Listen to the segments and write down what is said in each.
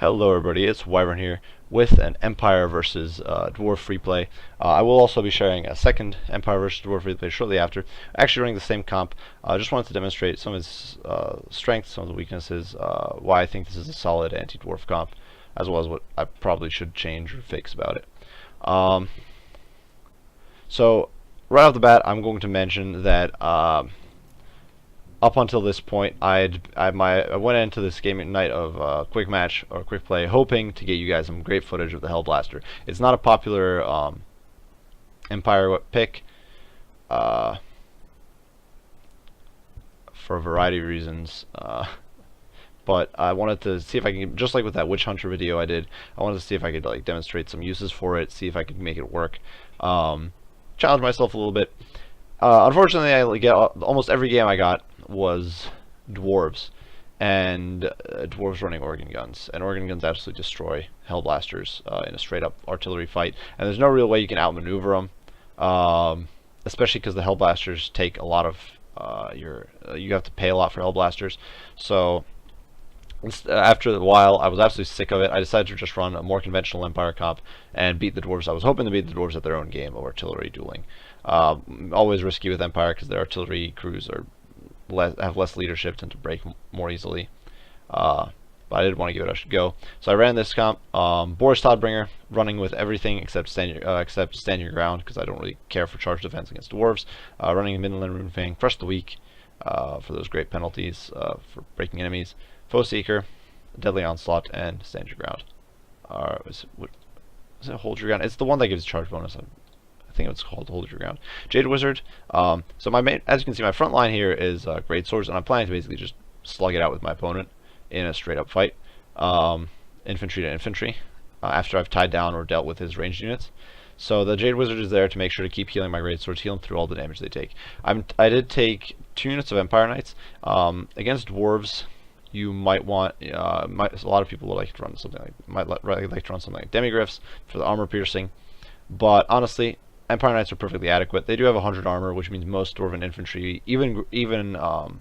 Hello everybody, it's Wyvern here with an Empire versus Dwarf free play. I will also be sharing a second Empire versus Dwarf free play shortly after. Actually running the same comp. I just wanted to demonstrate some of its strengths, some of the weaknesses, why I think this is a solid anti-dwarf comp, as well as what I probably should change or fix about it. So right off the bat, I'm going to mention that up until this point, I went into this gaming night of quick match or quick play, hoping to get you guys some great footage of the Hellblaster. It's not a popular Empire pick for a variety of reasons, but I wanted to see if I can, just like with that Witch Hunter video I did, I wanted to see if I could like demonstrate some uses for it, see if I could make it work, challenge myself a little bit. Unfortunately, I get almost every game I got was Dwarves, and Dwarves running organ guns, and organ guns absolutely destroy Hellblasters in a straight up artillery fight, and there's no real way you can outmaneuver them, especially because the Hellblasters take a lot of you have to pay a lot for Hellblasters. So after a while, I was absolutely sick of it. I decided to just run a more conventional Empire comp and beat the Dwarves. I was hoping to beat the Dwarves at their own game of artillery dueling. Always risky with Empire because their artillery crews are have less leadership, tend to break more easily. But I did want to give it a go. So I ran this comp. Boris Todbringer, running with everything except stand your ground, because I don't really care for charge defense against Dwarves. Running Midland Runefang, Crush the Weak for those great penalties for breaking enemies. Foe Seeker, Deadly Onslaught, and Stand Your Ground. Is it Hold Your Ground? It's the one that gives charge bonus. I think it's called Hold Your Ground. Jade Wizard. So my main, as you can see, my front line here is Great Swords, and I'm planning to basically just slug it out with my opponent in a straight up fight, infantry to infantry, after I've tied down or dealt with his ranged units. So the Jade Wizard is there to make sure to keep healing my Great Swords, heal them through all the damage they take. I did take 2 units of Empire Knights against Dwarves. You might want, a lot of people would like to run something like, like to run something like Demigryphs for the armor piercing, but honestly, Empire Knights are perfectly adequate. They do have 100 armor, which means most Dwarven infantry, even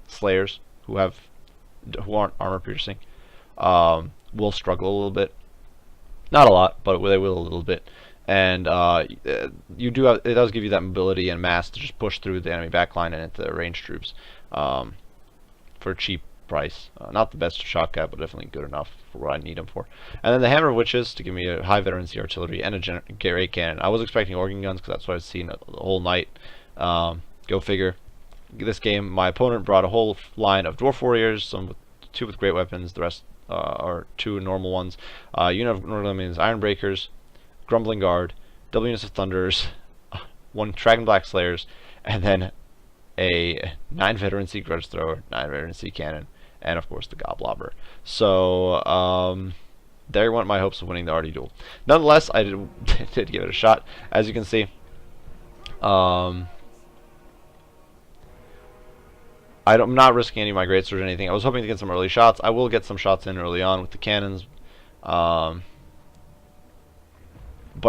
Slayers who aren't armor piercing, will struggle a little bit. Not a lot, but they will a little bit. And it does give you that mobility and mass to just push through the enemy backline and into the ranged troops for cheap price. Not the best shot cap, but definitely good enough for what I need them for. And then the Hammer of Witches to give me a high veterancy artillery and a great cannon. I was expecting organ guns because that's what I've seen the whole night. Go figure. This game, my opponent brought a whole line of Dwarf Warriors, 2 with great weapons, the rest are 2 normal ones. Unit of Northern Ironbreakers, Grumbling Guard, double units of Thunderers, 1 Dragon Black Slayers, and then a 9 veterancy Grudge Thrower, 9 veterancy Cannon, and of course the Goblobber. So there went my hopes of winning the Arty duel. Nonetheless, I did give it a shot. As you can see, I'm not risking any of my great swords or anything. I was hoping to get some early shots. I will get some shots in early on with the cannons, but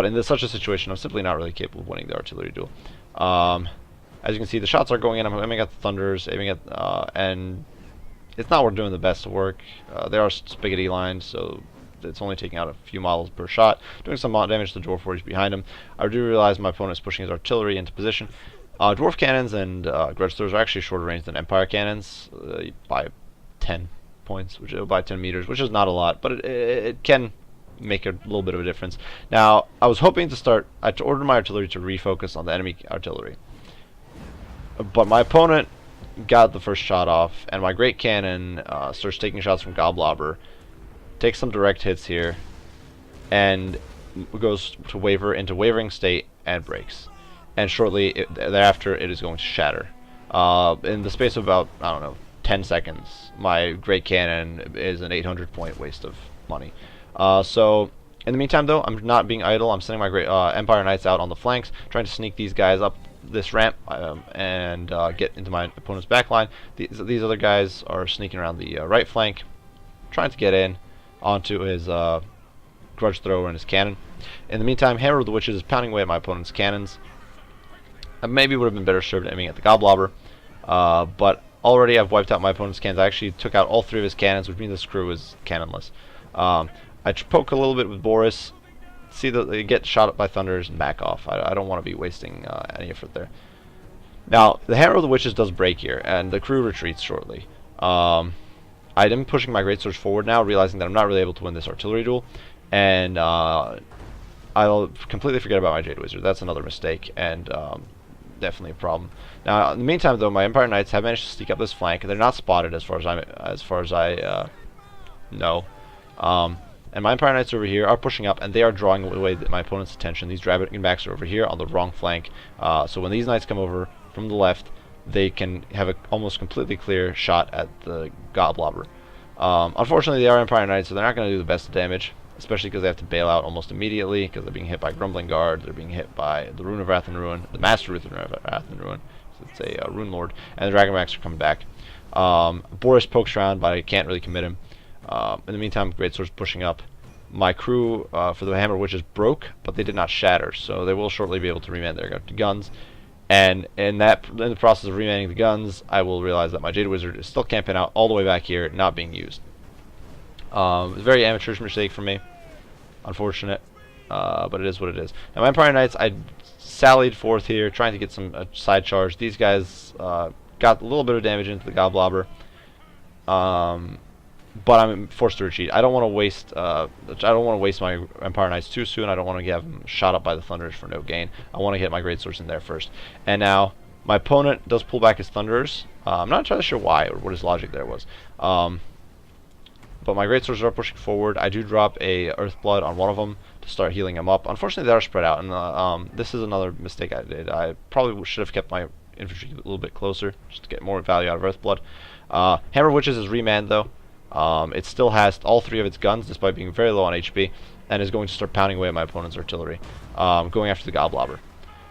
in such a situation, I'm simply not really capable of winning the artillery duel. As you can see, the shots are going in. I'm aiming at the Thunders, and it's not doing the best work. They are spaghetti lined, so it's only taking out a few models per shot, doing some damage to the Dwarf Warriors behind him. I do realize my opponent is pushing his artillery into position. Dwarf cannons and Grudge Throwers are actually shorter range than Empire cannons by 10 points, by 10 meters, which is not a lot, but it can make a little bit of a difference. Now, I was hoping to order my artillery to refocus on the enemy artillery, but my opponent got the first shot off, and my great cannon starts taking shots from Goblobber, takes some direct hits here, and goes to into wavering state and breaks. And shortly thereafter, it is going to shatter. In the space of about, I don't know, 10 seconds, my great cannon is an 800 point waste of money. So in the meantime, though, I'm not being idle. I'm sending my great Empire Knights out on the flanks, trying to sneak these guys up this ramp and get into my opponent's backline. These other guys are sneaking around the right flank, trying to get in onto his Grudge Thrower and his cannon. In the meantime, Hammer of the Witches is pounding away at my opponent's cannons. Maybe would have been better served aiming at the Goblobber, but already I've wiped out my opponent's cannons. I actually took out all 3 of his cannons, which means this crew is cannonless. I I poke a little bit with Boris, see that they get shot up by thunders, and back off. I don't want to be wasting any effort there. Now, the Hammer of the Witches does break here, and the crew retreats shortly. I am pushing my greatswords forward now, realizing that I'm not really able to win this artillery duel, and I'll completely forget about my Jade Wizard. That's another mistake, and definitely a problem. Now, in the meantime, though, my Empire Knights have managed to sneak up this flank. They're not spotted as far as I know. And my Empire Knights over here are pushing up, and they are drawing away my opponent's attention. These Dragon Backs are over here on the wrong flank. So when these Knights come over from the left, they can have an almost completely clear shot at the Goblobber. Unfortunately, they are Empire Knights, so they're not going to do the best damage, especially because they have to bail out almost immediately, because they're being hit by Grumbling Guard, they're being hit by the Rune of Wrath and Ruin, the Master Rune of Wrath and Ruin, so it's a Rune Lord, and the Dragon Backs are coming back. Boris pokes around, but I can't really commit him. In the meantime, Greatsword's pushing up. My crew for the Hammer Witches broke, but they did not shatter, so they will shortly be able to reman their guns. And in the process of remanning the guns, I will realize that my Jade Wizard is still camping out all the way back here, not being used. It's a very amateurish mistake from me. Unfortunate, but it is what it is. Now, my Empire Knights, I sallied forth here, trying to get some side charge. These guys got a little bit of damage into the Goblobber, but I'm forced to retreat. I don't want to waste. I don't want to waste my Empire Knights too soon. I don't want to get them shot up by the Thunderers for no gain. I want to get my Greatswords in there first. And now my opponent does pull back his Thunderers. I'm not entirely sure why or what his logic there was. But my Greatswords are pushing forward. I do drop a Earthblood on one of them to start healing him up. Unfortunately, they are spread out, and this is another mistake I did. I probably should have kept my infantry a little bit closer just to get more value out of Earthblood. Hammer Witches is remanned though. It still has all three of its guns, despite being very low on HP, and is going to start pounding away at my opponent's artillery, going after the Goblobber.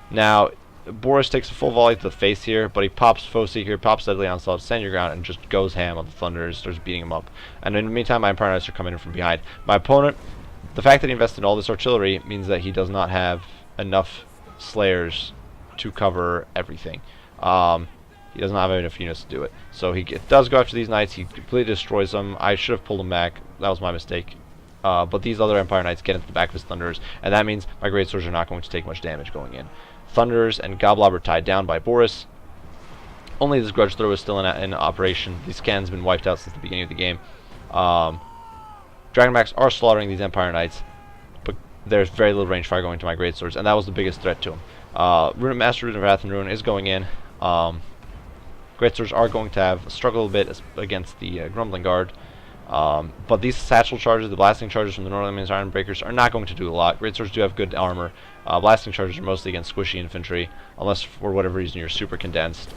Now, Boris takes a full volley to the face here, but he pops Foeseeker, pops Deadly Onslaught, Stand Your Ground, and just goes ham on the Thunderers, starts beating him up. And in the meantime, my Empire Knights are coming in from behind. My opponent, the fact that he invested in all this artillery means that he does not have enough Slayers to cover everything. He does not have enough units to do it. So he does go after these Knights, he completely destroys them. I should have pulled him back, that was my mistake. But these other Empire Knights get into the back of his Thunderers, and that means my Greatswords are not going to take much damage going in. Thunderers and Goblobber tied down by Boris. Only this Grudge Throw is still in operation. These cannons have been wiped out since the beginning of the game. Dragonbacks are slaughtering these Empire Knights, but there's very little range fire going to my Greatswords, and that was the biggest threat to him. Master Rune of Wrath and Ruin is going in. Greatswords are going to struggle a bit against the Grumbling Guard. But these satchel charges, the blasting charges from the Northern Iron Breakers, are not going to do a lot. Greatswords do have good armor. Blasting charges are mostly against squishy infantry, unless for whatever reason you're super condensed.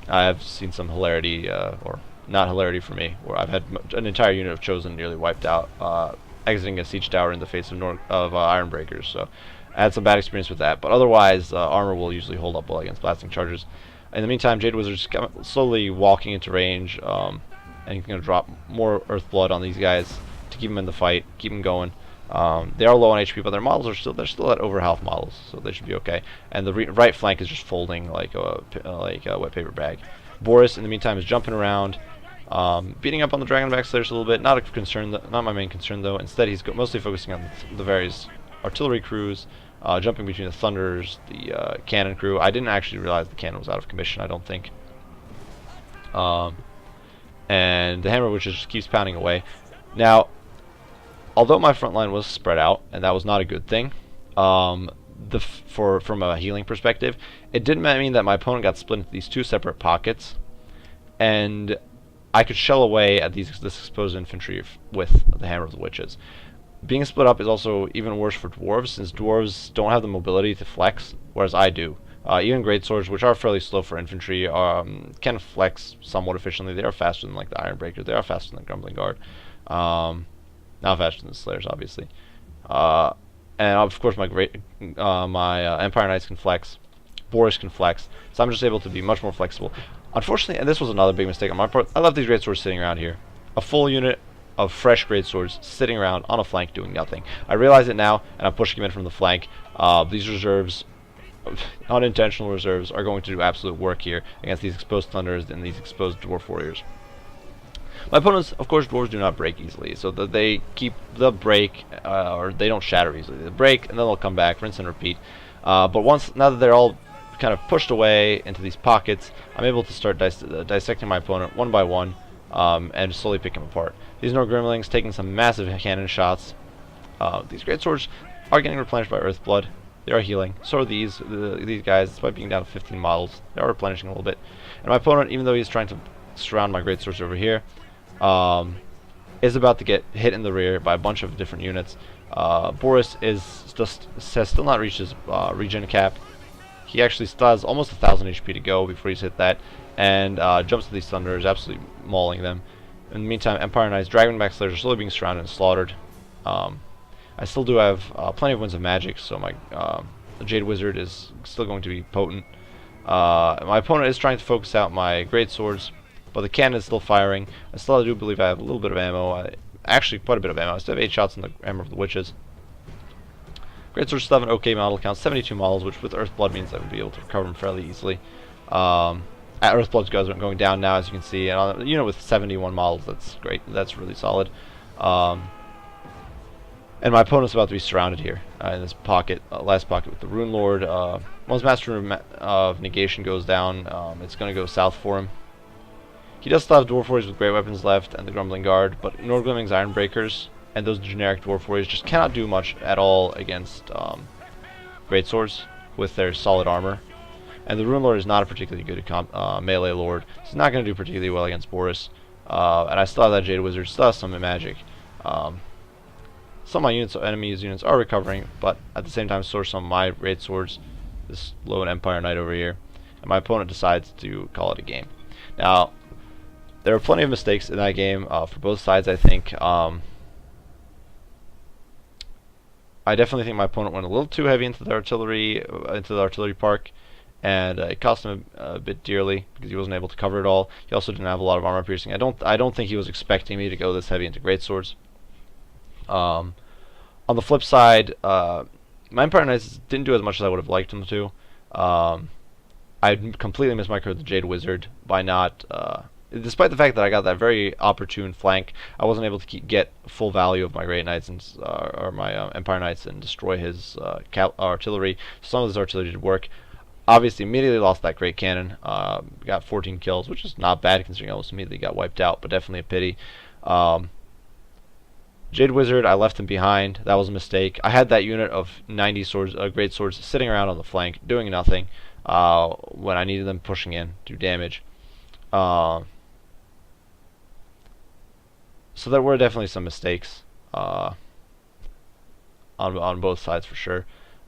I have seen some hilarity, or not hilarity for me, where I've had an entire unit of Chosen nearly wiped out, exiting a siege tower in the face of Iron Breakers. So I had some bad experience with that. But otherwise, armor will usually hold up well against blasting charges. In the meantime, Jade Wizard's slowly walking into range. And he's going to drop more Earthblood on these guys to keep them in the fight, keep them going. They are low on HP, but their models are they're still at over half models, so they should be okay. And the right flank is just folding like a wet paper bag. Boris, in the meantime, is jumping around, beating up on the Dragonback Slayers a little bit. Not a concern, not my main concern though. Instead, he's mostly focusing on the various artillery crews, jumping between the Thunderers, the cannon crew. I didn't actually realize the cannon was out of commission, I don't think. And the Hammer Witches just keeps pounding away. Now, although my front line was spread out, and that was not a good thing, from a healing perspective, it didn't mean that my opponent got split into these two separate pockets, and I could shell away at this exposed infantry with the Hammer of the Witches. Being split up is also even worse for Dwarves, since Dwarves don't have the mobility to flex, whereas I do. Even Greatswords, which are fairly slow for infantry, can flex somewhat efficiently. They are faster than like the Iron Breaker. They are faster than the Grumbling Guard. Not faster than the Slayers, obviously. And of course, my Empire Knights can flex. Boris can flex. So I'm just able to be much more flexible. Unfortunately, and this was another big mistake on my part, I left these Greatswords sitting around here. A full unit of fresh Greatswords sitting around on a flank doing nothing. I realize it now, and I'm pushing them in from the flank. These reserves, unintentional reserves, are going to do absolute work here against these exposed Thunderers and these exposed Dwarf Warriors. My opponents, of course, dwarves do not break easily, so that they keep the break, or they don't shatter easily. They break, and then they'll come back, rinse and repeat. But now that they're all kind of pushed away into these pockets, I'm able to start dissecting my opponent one by one, and slowly pick him apart. These Nord Gremlings taking some massive cannon shots. These great swords are getting replenished by Earth Blood. They are healing. So are these guys, despite being down to 15 models. They are replenishing a little bit. And my opponent, even though he's trying to surround my great swords over here, is about to get hit in the rear by a bunch of different units. Boris has still not reached his regen cap. He actually still has almost 1,000 HP to go before he's hit that, and jumps to these thunders, absolutely mauling them. In the meantime, Empire Knights, Dragonback Slayers are slowly being surrounded and slaughtered. I still do have plenty of winds of magic, so my Jade Wizard is still going to be potent. My opponent is trying to focus out my great swords, but the cannon is still firing. I still do believe I have a little bit of ammo. Actually, quite a bit of ammo. I still have 8 shots in the Hammer of the Witches. Great swords still have an okay model count, 72 models, which with Earth Blood means I would be able to recover them fairly easily. Earth Blood's guys are going down now, as you can see, and on a unit with 71 models, that's great. That's really solid. And my opponent's about to be surrounded here in this pocket, last pocket with the Rune Lord. Once Master of Negation goes down, it's going to go south for him. He does still have Dwarf Warriors with great weapons left and the Grumbling Guard, but Nord Gremlings, Iron Breakers, and those generic Dwarf Warriors just cannot do much at all against Great Swords with their solid armor. And the Rune Lord is not a particularly good melee lord. He's not going to do particularly well against Boris. And I still have that Jade Wizard, still have some magic. Some of my units, enemies' units, are recovering, but at the same time, so are some of my Great Swords. This lone Empire Knight over here. And my opponent decides to call it a game. Now, there are plenty of mistakes in that game for both sides, I think. I definitely think my opponent went a little too heavy into the artillery park, and it cost him a bit dearly because he wasn't able to cover it all. He also didn't have a lot of armor piercing. I don't think he was expecting me to go this heavy into great swords. On the flip side, my Empire Knights didn't do as much as I would have liked them to. I completely mismicroed the Jade Wizard by not. Despite the fact that I got that very opportune flank, I wasn't able to get full value of my Great Knights and or my Empire Knights and destroy his artillery. Some of his artillery did work. Obviously, immediately lost that Great Cannon. Got 14 kills, which is not bad considering I almost immediately got wiped out, but definitely a pity. Jade Wizard, I left him behind. That was a mistake. I had that unit of 90 swords, Great Swords sitting around on the flank, doing nothing when I needed them pushing in to do damage. So there were definitely some mistakes on both sides for sure.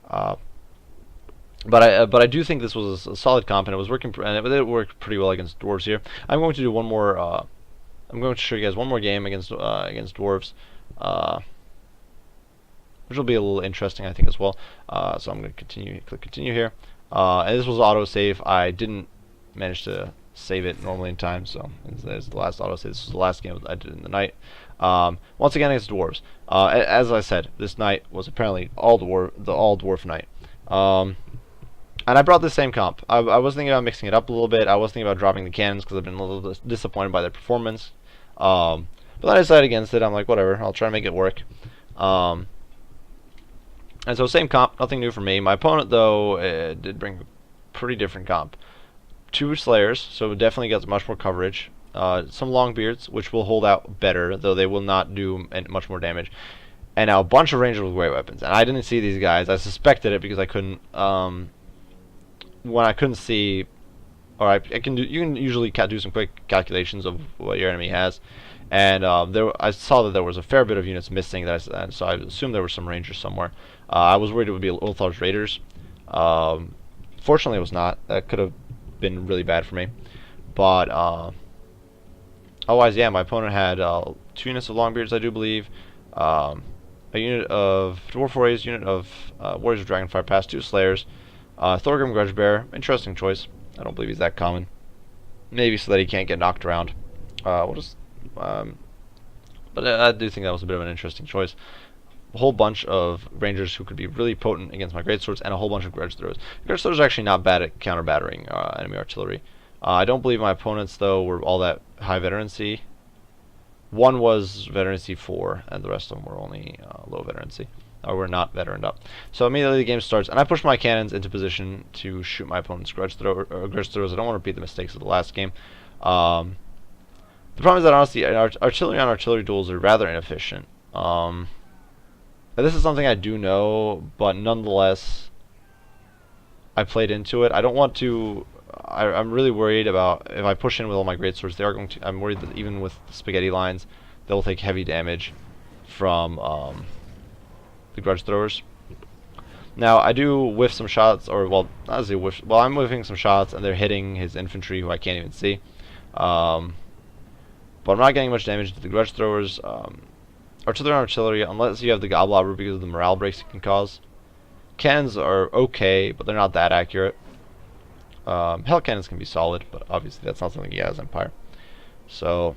But I do think this was a solid comp, and it was working, and it worked pretty well against Dwarves here. I'm going to do one more. I'm going to show you guys one more game against Dwarves, which will be a little interesting, I think, as well. So I'm going to click continue here, and this was autosave. I didn't manage to save it normally in time, so there's the last autosave. This was the last game I did in the night. Once again against Dwarves. As I said, this night was apparently the all dwarf night. And I brought the same comp. I was thinking about mixing it up a little bit. I was thinking about dropping the cannons because I've been a little disappointed by their performance. But then I decided against it. I'm like, whatever, I'll try to make it work. And so same comp, nothing new for me. My opponent, though, did bring a pretty different comp. 2 Slayers, so definitely gets much more coverage. Some Longbeards, which will hold out better, though they will not do much more damage. And now a bunch of Rangers with great weapons. And I didn't see these guys. I suspected it because I couldn't... when I couldn't see... Or you can usually do some quick calculations of what your enemy has. And I saw that there was a fair bit of units missing, so I assumed there were some Rangers somewhere. I was worried it would be Ulthar's Raiders. Fortunately, it was not. That could have been really bad for me. But otherwise, yeah, my opponent had 2 units of Longbeards, I do believe. A unit of Dwarf Warriors, unit of Warriors of Dragonfire Pass, 2 Slayers. Thorgrim Grudgebearer, interesting choice. I don't believe he's that common. Maybe so that he can't get knocked around. But I do think that was a bit of an interesting choice. A whole bunch of Rangers who could be really potent against my greatswords, and a whole bunch of Grudge Throwers. Grudge Throwers are actually not bad at counter-battering enemy artillery. I don't believe my opponents, though, were all that high veterancy. One was veterancy 4, and the rest of them were only low veterancy. Or were not veteraned up. So immediately the game starts, and I push my cannons into position to shoot my opponent's grudge throws. I don't want to repeat the mistakes of the last game. The problem is that honestly, artillery on artillery duels are rather inefficient. This is something I do know, but nonetheless, I played into it. I don't want to. I'm really worried about if I push in with all my great swords. They are going to. I'm worried that even with the spaghetti lines, they'll take heavy damage from the grudge throwers. Now I do whiff some shots, or well, not as a whiff. Well, I'm whiffing some shots, and they're hitting his infantry, who I can't even see. But I'm not getting much damage to the grudge throwers. Artillery on artillery, unless you have the goblobber because of the morale breaks it can cause. Cannons are okay, but they're not that accurate. Hell cannons can be solid, but obviously that's not something he has Empire. So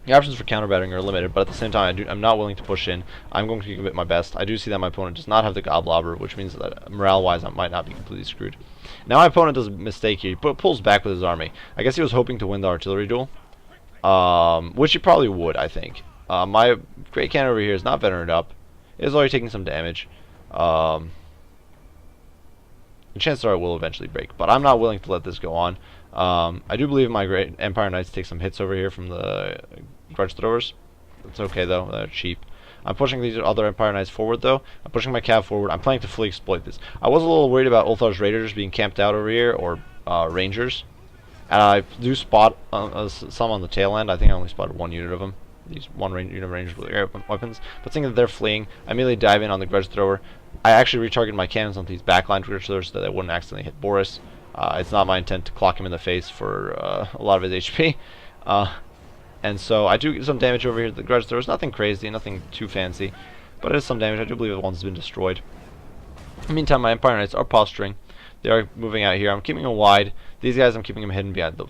the options for counter battering are limited, but at the same time, I'm not willing to push in. I'm going to give it my best. I do see that my opponent does not have the goblobber, which means that morale-wise, I might not be completely screwed. Now my opponent does a mistake here. He pulls back with his army. I guess he was hoping to win the artillery duel, which he probably would, I think. My great cannon over here is not veteraned up. It is already taking some damage. The chances are it will eventually break, but I'm not willing to let this go on. I do believe my great Empire Knights take some hits over here from the grudge throwers. It's okay though, they're cheap. I'm pushing these other Empire Knights forward though. I'm pushing my cav forward. I'm planning to fully exploit this. I was a little worried about Ulthar's Raiders being camped out over here, or Rangers. And I do spot some on the tail end. I think I only spotted one unit of them. These unit of Rangers with air weapons. But seeing that they're fleeing, I immediately dive in on the grudge thrower. I actually retargeted my cannons on these backline grudge throwers so that they wouldn't accidentally hit Boris. It's not my intent to clock him in the face for a lot of his HP. And so I do get some damage over here to the grudge throwers. Nothing crazy, nothing too fancy, but it is some damage. I do believe one has been destroyed. In the meantime, my Empire Knights are posturing. They are moving out here. I'm keeping them wide. These guys, I'm keeping them hidden behind the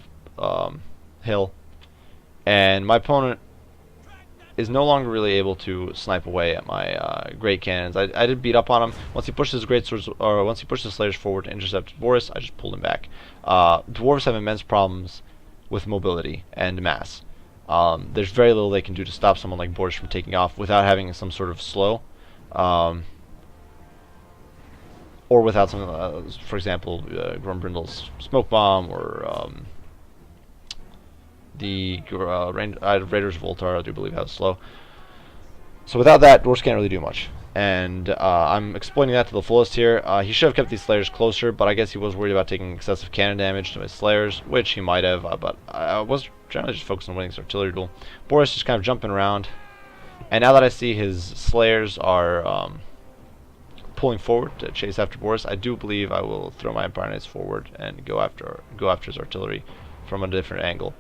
hill. And my opponent is no longer really able to snipe away at my great cannons. I did beat up on him. Once he pushed his great swords, or once he pushed his slayers forward to intercept Boris, I just pulled him back. Dwarves have immense problems with mobility and mass. There's very little they can do to stop someone like Boris from taking off without having some sort of slow, or without some, for example, Grumbrindle's smoke bomb, or the Raiders of Ultar, I do believe, have slow. So without that, Dwarves can't really do much. And I'm exploiting that to the fullest here. He should have kept these Slayers closer, but I guess he was worried about taking excessive cannon damage to his Slayers, which he might have, but I was generally just focused on winning this artillery duel. Boris just kind of jumping around. And now that I see his Slayers are pulling forward to chase after Boris, I do believe I will throw my Empire Knights forward and go after his artillery from a different angle.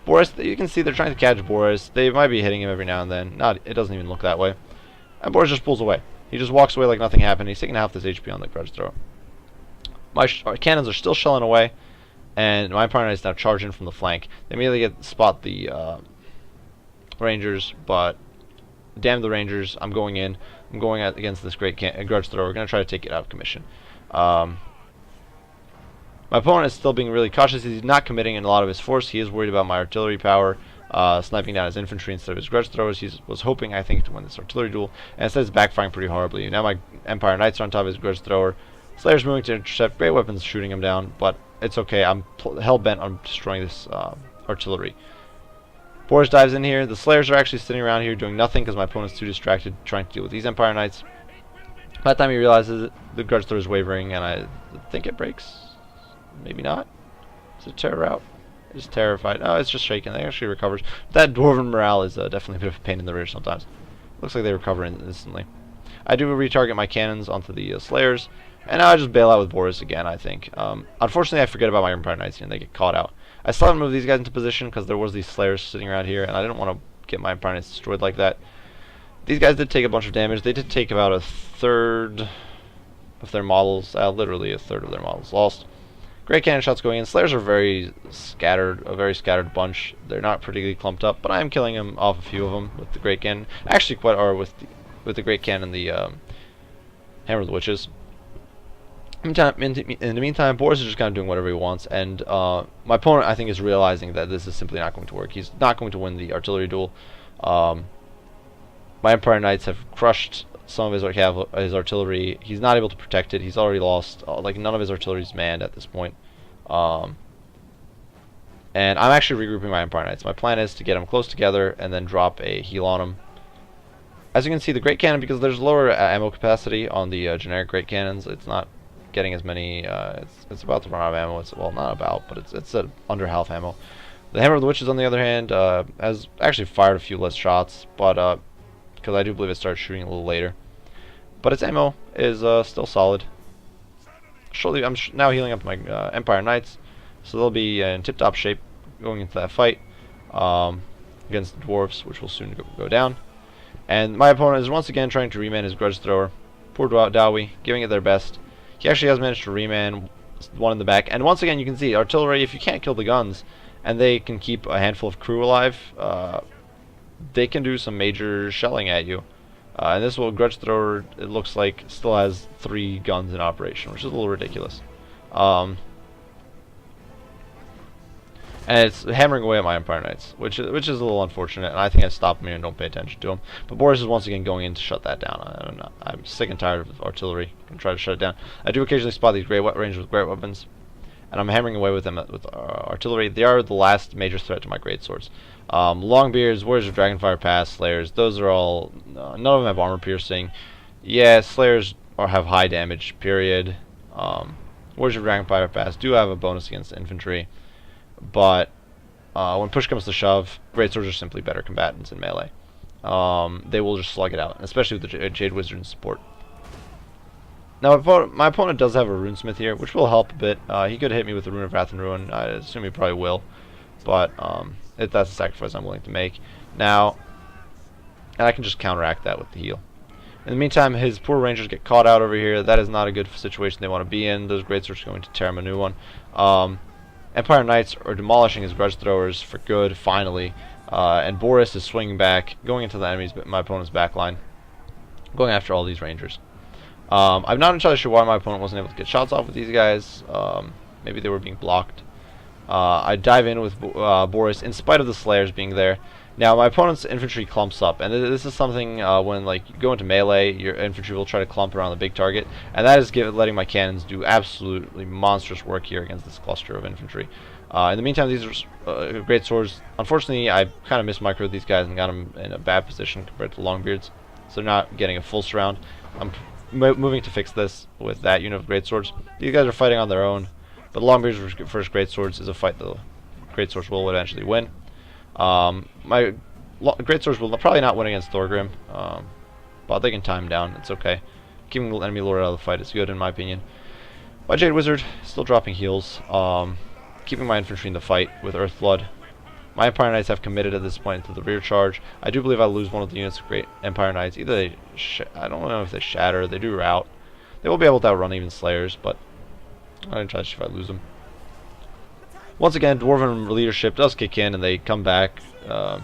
Boris, you can see they're trying to catch Boris. They might be hitting him every now and then. It doesn't even look that way. And Boris just pulls away. He just walks away like nothing happened. He's taking half this HP on the grudge thrower. My cannons are still shelling away, and my Empire Knights now charge in from the flank. They immediately spot the Rangers, but damn the Rangers. I'm going in. I'm going against this great grudge thrower. We're going to try to take it out of commission. My opponent is still being really cautious. He's not committing in a lot of his force. He is worried about my artillery power, sniping down his infantry instead of his grudge throwers. He was hoping, I think, to win this artillery duel, and instead it's backfiring pretty horribly. Now my Empire Knights are on top of his grudge thrower. Slayer's moving to intercept. Great weapons shooting him down, but it's okay. I'm hell-bent on destroying this artillery. Boris dives in here. The Slayers are actually sitting around here doing nothing because my opponent's too distracted trying to deal with these Empire Knights. By the time he realizes it, the grudge thrower is wavering, and I think it breaks. Maybe not. Is it terror out? It's terrified. Oh, it's just shaking. It actually recovers. That dwarven morale is definitely a bit of a pain in the rear sometimes. Looks like they recover instantly. I do retarget my cannons onto the Slayers, and now I just bail out with Boris again, I think. Unfortunately, I forget about my Empire Knights and they get caught out. I still haven't moved these guys into position because there was these Slayers sitting around here, and I didn't want to get my Empire Knights destroyed like that. These guys did take a bunch of damage. They did take about a third of their models, literally a third of their models lost. Great cannon shots going in. Slayers are very scattered, a very scattered bunch. They're not particularly clumped up, but I am killing them off a few of them with the great cannon. Actually, quite, or with the great cannon, the Hammer of the Witches. In the meantime, Boris is just kind of doing whatever he wants, and my opponent, I think, is realizing that this is simply not going to work. He's not going to win the artillery duel. My Empire Knights have crushed some of his artillery. He's not able to protect it. He's already lost. Like, none of his artillery is manned at this point. And I'm actually regrouping my Empire Knights. My plan is to get them close together and then drop a heal on them. As you can see, the Great Cannon, because there's lower ammo capacity on the generic Great Cannons, it's not getting as many. It's about to run out of ammo. Well, not about, but it's under half ammo. The Hammer of the Witches, on the other hand, has actually fired a few less shots, but because I do believe it started shooting a little later. But its ammo is still solid. Shortly, I'm now healing up my Empire Knights, so they'll be in tip-top shape going into that fight against the Dwarves, which will soon go down. And my opponent is once again trying to reman his Grudge Thrower. Poor Dowie, giving it their best. He actually has managed to reman one in the back. And once again, you can see artillery, if you can't kill the guns, and they can keep a handful of crew alive, they can do some major shelling at you. And this Grudge Thrower, it looks like, still has 3 guns in operation, which is a little ridiculous. And it's hammering away at my Empire Knights, which is a little unfortunate, and I think I stop me and don't pay attention to him. But Boris is once again going in to shut that down. I'm sick and tired of artillery. I'm going to try to shut it down. I do occasionally spot these rangers with great weapons, and I'm hammering away with them with artillery. They are the last major threat to my greatswords. Longbeards, Warriors of Dragonfire Pass, Slayers, those are all, none of them have armor piercing. Yeah, Slayers have high damage, period. Warriors of Dragonfire Pass do have a bonus against infantry. But when push comes to shove, greatswords are simply better combatants in melee. They will just slug it out, especially with the Jade Wizard in support. Now, my opponent does have a Runesmith here, which will help a bit. He could hit me with the Rune of Wrath and Ruin. I assume he probably will. But that's a sacrifice I'm willing to make. Now, and I can just counteract that with the heal. In the meantime, his poor Rangers get caught out over here. That is not a good situation they want to be in. Those greatswords are going to tear him a new one. Empire Knights are demolishing his Grudge Throwers for good, finally. And Boris is swinging back, going into my opponent's backline, going after all these Rangers. I'm not entirely sure why my opponent wasn't able to get shots off with these guys. Maybe they were being blocked. I dive in with Boris, in spite of the Slayers being there. Now, my opponent's infantry clumps up, and this is something when you go into melee, your infantry will try to clump around the big target, and that is letting my cannons do absolutely monstrous work here against this cluster of infantry. In the meantime, these are great swords. Unfortunately, I kind of mismicroed these guys and got them in a bad position compared to Longbeards, so they're not getting a full surround. I'm moving to fix this with that unit of great swords. These guys are fighting on their own, but Longbeards versus great swords is a fight the great swords will eventually win. My greatswords will probably not win against Thorgrim, but they can time down. It's okay. Keeping the enemy lord out of the fight is good, in my opinion. My Jade Wizard still dropping heals, keeping my infantry in the fight with Earthblood. My Empire Knights have committed at this point to the rear charge. I do believe I'll lose one of the units of Great Empire Knights. Either they, I don't know if they shatter, they do rout. They will be able to outrun even Slayers, but I'm not entirely sure if I lose them. Once again, Dwarven leadership does kick in and they come back, but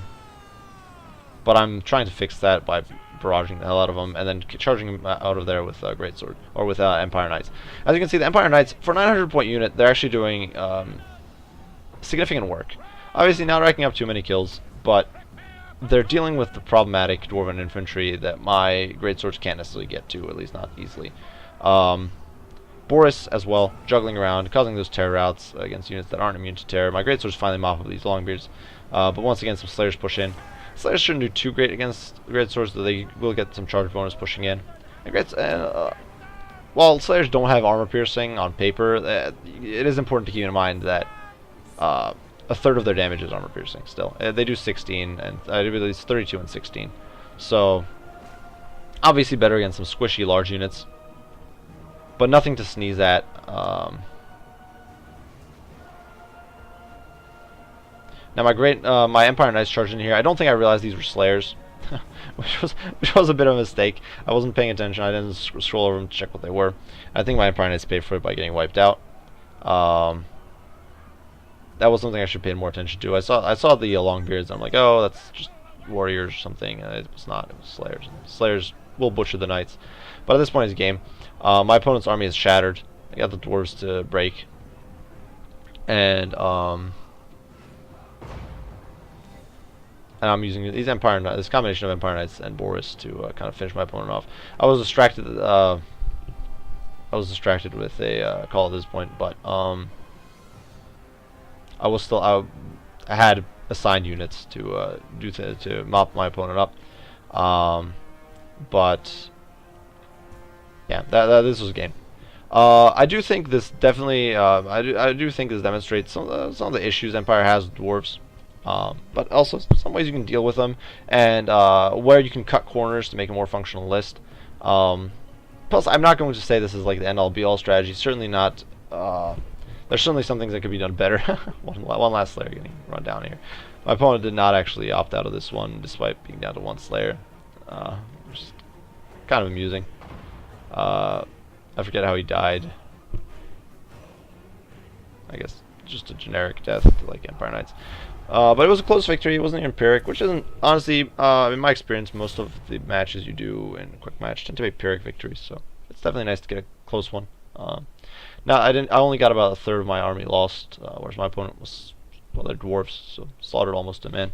I'm trying to fix that by barraging the hell out of them and then charging them out of there with Greatsword, or with Empire Knights. As you can see, the Empire Knights, for a 900 point unit, they're actually doing significant work. Obviously not racking up too many kills, but they're dealing with the problematic Dwarven infantry that my Greatswords can't necessarily get to, at least not easily. Boris as well, juggling around, causing those terror routes against units that aren't immune to terror. My Greatswords finally mop up these Longbeards, but once again some Slayers push in. Slayers shouldn't do too great against Greatswords, though they will get some charge bonus pushing in. And while Slayers don't have armor piercing on paper, it is important to keep in mind that a third of their damage is armor piercing still. They do 16, and I do believe it's 32 and 16. So, obviously better against some squishy large units, but nothing to sneeze at. Now my Empire Knights charged in here. I don't think I realized these were Slayers, which was a bit of a mistake. I wasn't paying attention. I didn't scroll over them to check what they were. I think my Empire Knights paid for it by getting wiped out. That was something I should pay more attention to. I saw the Longbeards, and I'm like, oh, that's just warriors or something. It was not. It was Slayers. And Slayers will butcher the Knights. But at this point in the game, my opponent's army is shattered. I got the dwarves to break, and I'm using these Empire Knights, this combination of Empire Knights and Boris to kind of finish my opponent off. I was distracted. With a call at this point, but I was still I had assigned units to to mop my opponent up. But yeah, this was a game. I do think this definitely. I do think this demonstrates some of the issues Empire has with dwarves. But also some ways you can deal with them, and where you can cut corners to make a more functional list. Plus, I'm not going to say this is like the end-all be-all strategy. Certainly not. There's certainly some things that could be done better. one last Slayer getting run down here. My opponent did not actually opt out of this one, despite being down to one Slayer. Which is kind of amusing. I forget how he died. I guess just a generic death to like Empire Knights. But it was a close victory. It wasn't Pyrrhic, which isn't, honestly, in my experience, most of the matches you do in a quick match tend to be Pyrrhic victories. So it's definitely nice to get a close one. Now I only got about a third of my army lost, whereas my opponent was, well, they're dwarves, so slaughtered almost a man.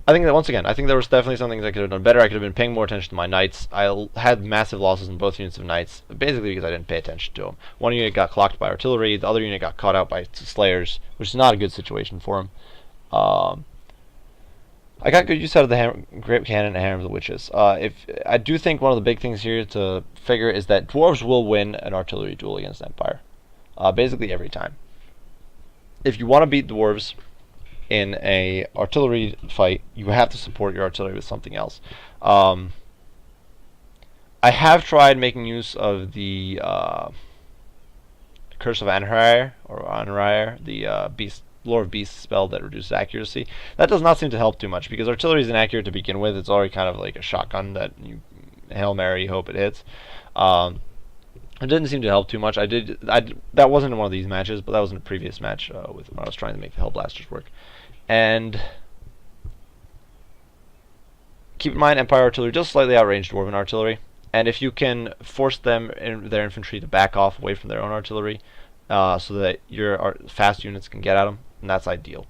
I think that once again, I think there was definitely some things I could have done better. I could have been paying more attention to my knights. I had massive losses in both units of knights, basically because I didn't pay attention to them. One unit got clocked by artillery, the other unit got caught out by slayers, which is not a good situation for him. I got good use out of the Grape Cannon and Harem of the Witches. I do think one of the big things here to figure is that dwarves will win an artillery duel against Empire, basically every time. If you want to beat dwarves in a artillery fight, you have to support your artillery with something else. I have tried making use of the Curse of Anhrair, the beast, Lore of Beasts spell that reduces accuracy. That does not seem to help too much, because artillery is inaccurate to begin with. It's already kind of like a shotgun that you Hail Mary, hope it hits. It didn't seem to help too much. That wasn't in one of these matches, but that was in a previous match with when I was trying to make the Hellblasters work. And keep in mind, Empire artillery does slightly outrange Dwarven artillery, and if you can force their infantry to back off away from their own artillery, so that your fast units can get at them, and that's ideal.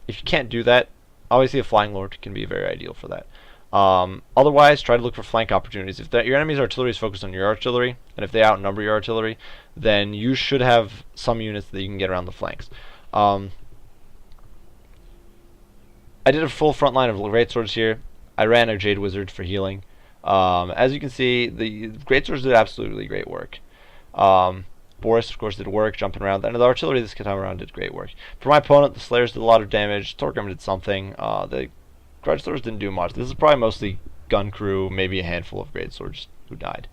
If you can't do that, obviously a Flying Lord can be very ideal for that. Otherwise, try to look for flank opportunities. If your enemy's artillery is focused on your artillery, and if they outnumber your artillery, then you should have some units that you can get around the flanks. I did a full front line of greatswords here. I ran a Jade Wizard for healing. As you can see, the greatswords did absolutely great work. Boris, of course, did work, jumping around, and the artillery this time around did great work. For my opponent, the Slayers did a lot of damage. Torgrim did something. The Grudge Swords didn't do much. This is probably mostly gun crew, maybe a handful of greatswords who died.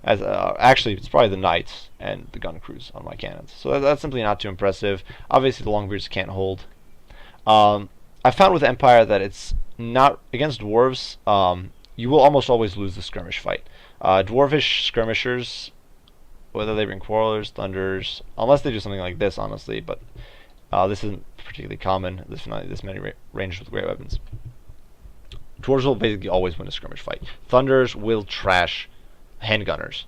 Actually, it's probably the knights and the gun crews on my cannons. So that's simply not too impressive. Obviously, the Longbeards can't hold. I found with Empire that it's not against dwarves. You will almost always lose the skirmish fight. Dwarvish skirmishers, whether they bring Quarrelers, Thunders, unless they do something like this, honestly, but this isn't particularly common. This many ranged with great weapons. Dwarves will basically always win a skirmish fight. Thunders will trash handgunners.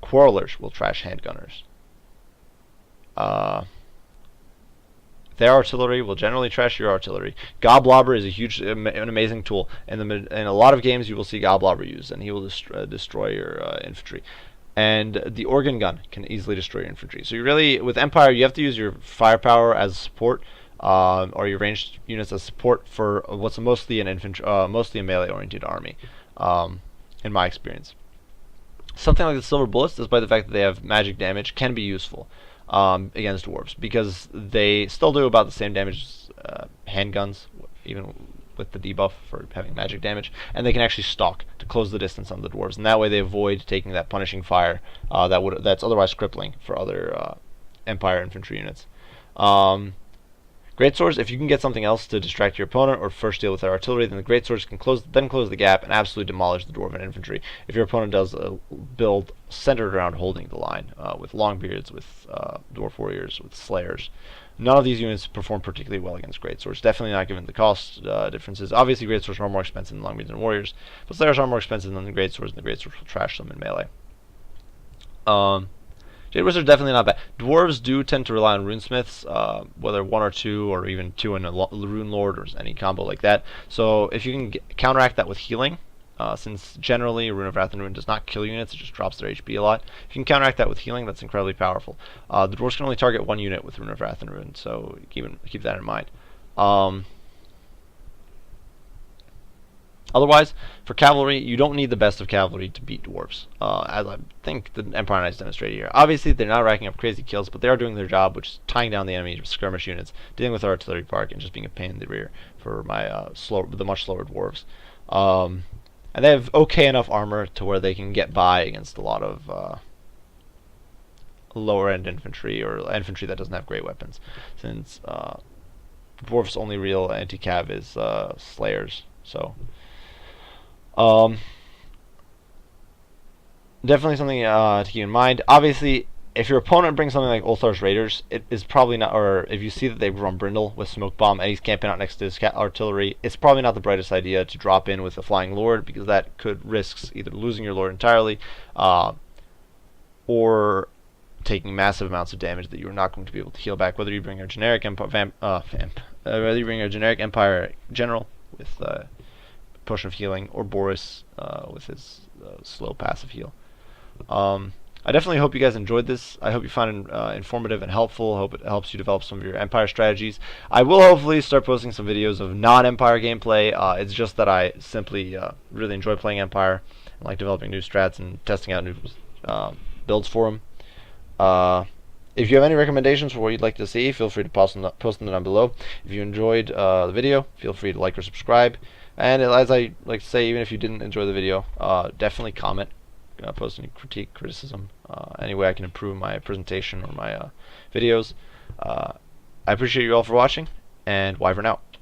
Quarrelers will trash handgunners. Their artillery will generally trash your artillery. Goblobber is an amazing tool. In a lot of games, you will see Goblobber used, and he will destroy your infantry. And the organ gun can easily destroy your infantry. So you really, with Empire, you have to use your firepower as support, or your ranged units as support for what's mostly mostly a melee-oriented army, in my experience. Something like the Silver Bullets, despite the fact that they have magic damage, can be useful against dwarves, because they still do about the same damage as handguns, even with the debuff for having magic damage, and they can actually stalk to close the distance on the dwarves, and that way they avoid taking that punishing fire that's otherwise crippling for other Empire infantry units. Greatswords, if you can get something else to distract your opponent or first deal with their artillery, then the greatswords can close the gap and absolutely demolish the dwarven infantry. If your opponent does a build centered around holding the line, with longbeards, with dwarf warriors, with slayers, none of these units perform particularly well against greatswords. Definitely not given the cost differences. Obviously, greatswords are more expensive than longbeards and warriors, but slayers are more expensive than the greatswords, and the greatswords will trash them in melee. Jade Wizards are definitely not bad. Dwarves do tend to rely on runesmiths, whether one or two, or even two in a rune lord, or any combo like that. So if you can counteract that with healing, since generally Rune of Wrath and Rune does not kill units, it just drops their HP a lot. If you can counteract that with healing, that's incredibly powerful. The dwarves can only target one unit with Rune of Wrath and Rune, so keep that in mind. Otherwise, for cavalry, you don't need the best of cavalry to beat dwarves, as I think the Empire Knights demonstrated here. Obviously, they're not racking up crazy kills, but they are doing their job, which is tying down the enemy skirmish units, dealing with our artillery park, and just being a pain in the rear for my the much slower dwarves. And they have okay enough armor to where they can get by against a lot of lower end infantry, or infantry that doesn't have great weapons, since dwarves' only real anti-cav is slayers. So definitely something to keep in mind. Obviously, if your opponent brings something like Ulthar's Raiders, it is probably not, or if you see that they run Brindle with Smoke Bomb and he's camping out next to his artillery, it's probably not the brightest idea to drop in with a Flying Lord, because that could risk either losing your Lord entirely, or taking massive amounts of damage that you're not going to be able to heal back, whether you bring a generic whether you bring a generic Empire General with Potion of Healing, or Boris with his slow passive heal. I definitely hope you guys enjoyed this. I hope you found it informative and helpful. I hope it helps you develop some of your Empire strategies. I will hopefully start posting some videos of non-Empire gameplay. It's just that I simply really enjoy playing Empire and like developing new strats and testing out new builds for them. If you have any recommendations for what you'd like to see, feel free to post them down below. If you enjoyed the video, feel free to like or subscribe. And as I like to say, even if you didn't enjoy the video, definitely comment. Post any criticism, any way I can improve my presentation or my videos. I appreciate you all for watching, and Wyvern out.